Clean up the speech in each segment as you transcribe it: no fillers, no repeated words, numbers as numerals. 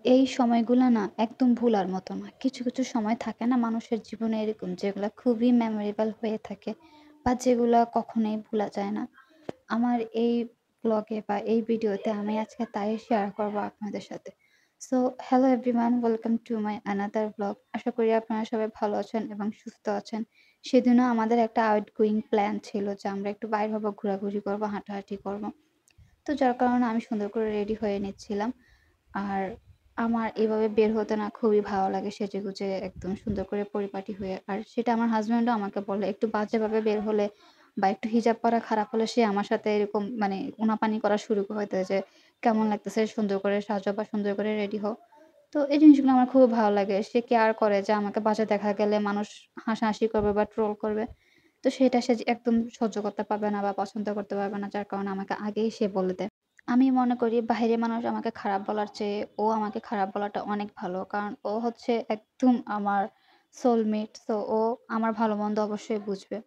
এই সময়গুলা না একদম ভুলার মতো না। কিছু, কিছু সময় থাকে না মানুষের জীবনে এরকম যেগুলা খুবই মেমোরেবল হয়ে থাকে বা যেগুলা কখনোই ভুলা যায় না। আমার এই ব্লগে বা এই ভিডিওতে আমি আজকে তাই শেয়ার করব আপনাদের সাথে। So hello everyone, welcome to my another blog. আশা করি আপনারা সবাই ভালো আছেন এবং সুস্থ আছেন। সেদিনও আমাদের একটা আউটগোয়িং প্ল্যান ছিল যে আমরা একটু বাইর হবো, ঘোরাঘুরি করব, হাঁটাহাঁটি করব। তো যার কারণে আমি সুন্দর করে রেডি হয়ে নিচ্ছিলাম। আর আমার এভাবে বের হতে না খুবই ভালো লাগে সেজেগুজে একদম সুন্দর করে পরিপাটি হয়ে। আর সেটা আমার হাসব্যান্ডও আমাকে বলে, একটু বাজেভাবে বের হলে বা একটু হিজাব পরা খারাপ হলে সে আমার সাথে এরকম মানে উনাপানি করা শুরু করে দেয় যে, "কেমন লাগতেছে? সুন্দর করে সাজো বা সুন্দর করে রেডি হও।" তো এই জিনিসগুলো আমার খুব ভালো লাগে। সে কেয়ার করে যে আমাকে বাজে দেখা গেলে মানুষ হাসাহাসি করবে বা ট্রোল করবে। তো সেটা সে যে একদম সহ্য করতে পারবে না বা পছন্দ করতে পারবে না। যার কারণে আমাকে আগেই সে বলে দেয়। আমি মনে করি বাহিরের মানুষ আমাকে খারাপ বলার চেয়ে ও আমাকে খারাপ বলাটা অনেক ভালো। কারণ ও হচ্ছে একদম আমার সোলমেট। সো ও আমার ভালো-মন্দ অবশ্যই বুঝবে।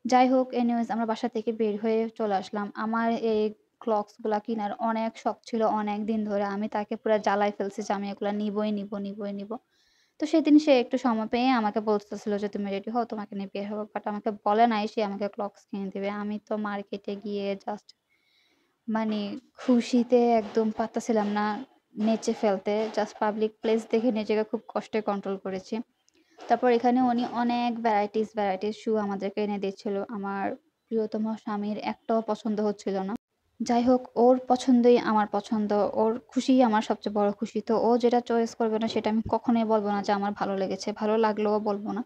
যাই হোক এনিওয়েজ আমরা বাসা থেকে বের হয়ে চলে আসলাম। আমার এই ক্লক্স গুলা কিনার অনেক শখ ছিল অনেকদিন ধরে। আমি তাকে পুরা জ্বালায় ফেলছি যে আমি এগুলা নিবই নিবো, নিবই নিবো। তো সেদিন সে একটু সময় পেয়ে আমাকে বলতেছিল যে, "তুমি রেডি হও, তোমাকে নিয়ে বের হবো।" বাট আমাকে বলে নাই সে আমাকে ক্লক্স কিনে দিবে। আমি তো মার্কেটে গিয়ে জাস্ট মানে খুশিতে একদম পারতেছিলাম না নেচে ফেলতে। জাস্ট পাবলিক প্লেস দেখে নিজেকে খুব কষ্টে কন্ট্রোল করেছি। তারপর এখানে উনি অনেক ভ্যারাইটিস শু আমাদেরকে এনে দিচ্ছিল। আমার প্রিয়তম স্বামীর একটাও পছন্দ হচ্ছিল না। যাই হোক ওর পছন্দই আমার পছন্দ। ওর খুশিই আমার সবচেয়ে বড় খুশি। তো ও যেটা চয়েস করবে না সেটা আমি কখনোই বলব না যে আমার ভালো লেগেছে। ভালো লাগলেও বলব না।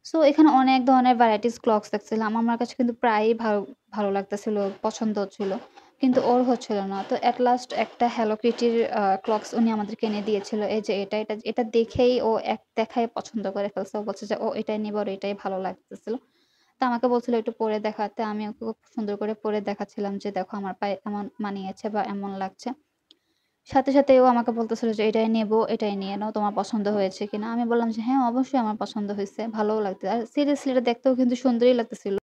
সো এখানে অনেক ধরনের ভ্যারাইটিস ক্লগস দেখছিলাম। আমার কাছে কিন্তু প্রায়ই ভালো লাগতেছিল, পছন্দ হচ্ছিল। কিন্তু ওর হচ্ছিল না। তো এট লাস্ট একটা Hello Kitty র ক্লগস উনি আমাদেরকে এনে দিয়েছিল। এই যে এটা দেখেই ও এক দেখায় পছন্দ করে ফেলছে। ও বলছে যে ও এটাই নিবে, ওর এটাই ভালো লাগতেছিল। তো আমাকে বলছিল একটু পরে দেখাতে। আমি ওকে খুব সুন্দর করে পরে দেখাচ্ছিলাম যে, "দেখো আমার পায়ে এমন মানিয়েছে বা এমন লাগছে।" সাথে ও আমাকে বলতেছিল যে, "এটাই নেবো, এটাই নিয়ে নাও। তোমার পছন্দ হয়েছে কিনা?" আমি বললাম যে, "হ্যাঁ, অবশ্যই আমার পছন্দ হইছে। ভালোও লাগতে।" আর সিরিয়াসলি এটা দেখতেও কিন্তু সুন্দরই লাগতেছিল।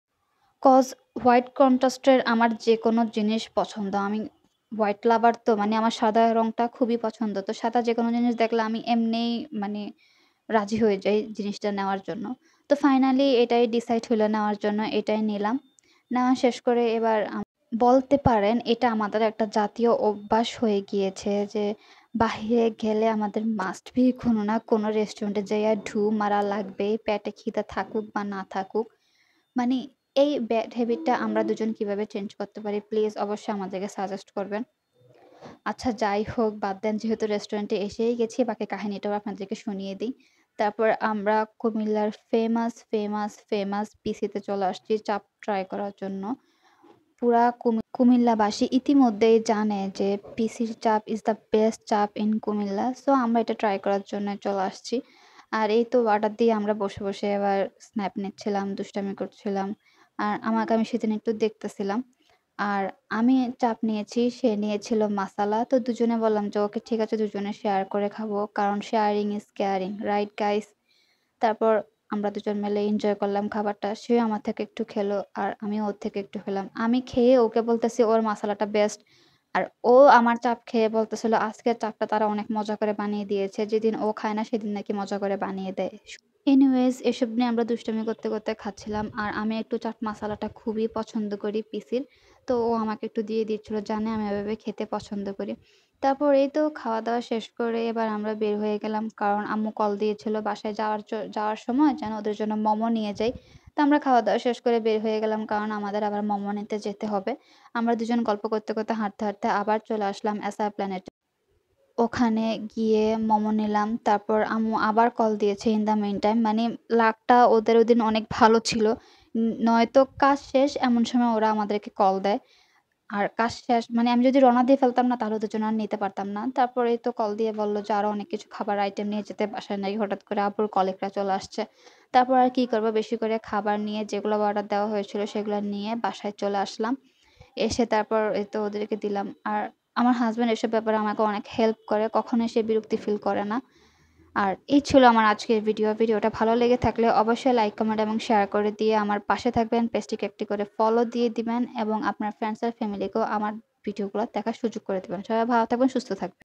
কজ হোয়াইট কন্ট্রাস্ট এর আমার যেকোনো জিনিস পছন্দ। আমি হোয়াইট লাভার তো মানে আমার সাদা রংটা খুবই পছন্দ। তো সাদা যেকোনো জিনিস দেখলে আমি এমনিই মানে রাজি হয়ে যাই জিনিসটা নেওয়ার জন্য। তো ফাইনালি এটাই ডিসাইড হইলো নেওয়ার জন্য, এটাই নিলাম। নেওয়া শেষ করে এবার বলতে পারেন এটা আমাদের একটা জাতীয় অভ্যাস হয়ে গিয়েছে যে বাহিরে গেলে আমাদের মাস্ট বি কোনো না কোনো রেস্টুরেন্টে যাইয়া ঢু মারা লাগবেই। পেটে খিদে থাকুক বা না থাকুক। মানে এই ব্যাড হ্যাবিটটা আমরা দুজন কিভাবে চেঞ্জ করতে পারি প্লিজ অবশ্যই আমাদেরকে সাজেস্ট করবেন। আচ্ছা যাই হোক বাদ দেন যেহেতু রেস্টুরেন্টে এসেই গেছি বাকি কাহিনীটাও আপনাদেরকে শুনিয়ে দিই। তারপর আমরা কুমিল্লার ফেমাস পিসিতে চলে আসছি চাপ ট্রাই করার জন্য। পুরা কুমিল্লাবাসী ইতিমধ্যেই জানে যে পিসির চাপ ইজ দ্য বেস্ট চাপ ইন কুমিল্লা। সো আমরা এটা ট্রাই করার জন্য চলে আসছি। আর এই তো অর্ডার দিয়ে আমরা বসে এবার স্ন্যাপ নিচ্ছিলাম, দুষ্টামি করছিলাম। আর আমি সেদিন একটু দেখতেছিলাম। আর আমি চাপ নিয়েছি, সে নিয়েছিল মাসালা। তো দুজনে বললাম যে, "ওকে ঠিক আছে দুজনে শেয়ার করে খাবো।" কারণ sharing is caring, right guys? তারপর আমরা দুজন মিলে এনজয় করলাম খাবারটা। সেও আমার থেকে একটু খেলো আর আমিও ওর থেকে একটু খেলাম। আমি খেয়ে ওকে বলতেছি ওর মাসালাটা বেস্ট। আর ও আমার চাপ খেয়ে বলতেছিল আজকের চাপটা তারা অনেক মজা করে বানিয়ে দিয়েছে। যেদিন ও খায় না সেদিন নাকি মজা করে বানিয়ে দেয়। এনিওয়েজ এসব নিয়ে আমরা দুষ্টামি করতে খাচ্ছিলাম। আর আমি একটু চাট মাসালাটা খুবই পছন্দ করি পিসির। তো ও আমাকে একটু দিয়ে দিচ্ছিল। জানে আমি এভাবে খেতে পছন্দ করি। তারপর এই তো খাওয়া-দাওয়া শেষ করে এবার আমরা বের হয়ে গেলাম। কারণ আম্মু কল দিয়েছিল বাসায় যাওয়ার সময় যেন ওদের জন্য মোমো নিয়ে যাই। তো আমরা খাওয়া-দাওয়া শেষ করে বের হয়ে গেলাম। কারণ আমাদের আবার মোমো নিতে যেতে হবে। আমরা দুজন গল্প করতে হাঁটতে আবার চলে আসলাম এসআর প্ল্যানেটে। ওখানে গিয়ে মোমো নিলাম। তারপর আম্মু আবার কল দিয়েছে ইন দ্য মিন টাইম। মানে লাকটা ওদের ওইদিন অনেক ভালো ছিল। নয়তো কাজ শেষ এমন সময় ওরা আমাদেরকে কল দেয়। আর কাজ শেষ মানে আমি যদি রওনা দিয়ে ফেলতাম না তাহলে ওদের জন্য আর নিতে পারতাম না। তারপরে এই তো কল দিয়ে বলল যে আরো অনেক কিছু খাবার আইটেম নিয়ে যেতে বাসায় নাকি হঠাৎ করে আব্বুর কলিগরা চলে আসছে। তারপর আর কি করব বেশি করে খাবার নিয়ে যেগুলো অর্ডার দেওয়া হয়েছিল সেগুলো নিয়ে বাসায় চলে আসলাম। এসে তারপর এই তো ওদেরকে দিলাম। আর আমার হাসব্যান্ড এসব ব্যাপারে আমাকে অনেক হেল্প করে। কখনোই সে বিরক্তি ফিল করে না। আর এই ছিল আমার আজকের ভিডিও। ভিডিওটা ভালো লেগে থাকলে অবশ্যই লাইক, কমেন্ট এবং শেয়ার করে দিয়ে আমার পাশে থাকবেন। পেজটিকে একটি করে ফলো দিয়ে দিবেন এবং আপনার ফ্রেন্ডস আর ফ্যামিলিকেও আমার ভিডিওগুলো দেখার সুযোগ করে দিবেন। সবাই ভালো থাকবেন, সুস্থ থাকবেন।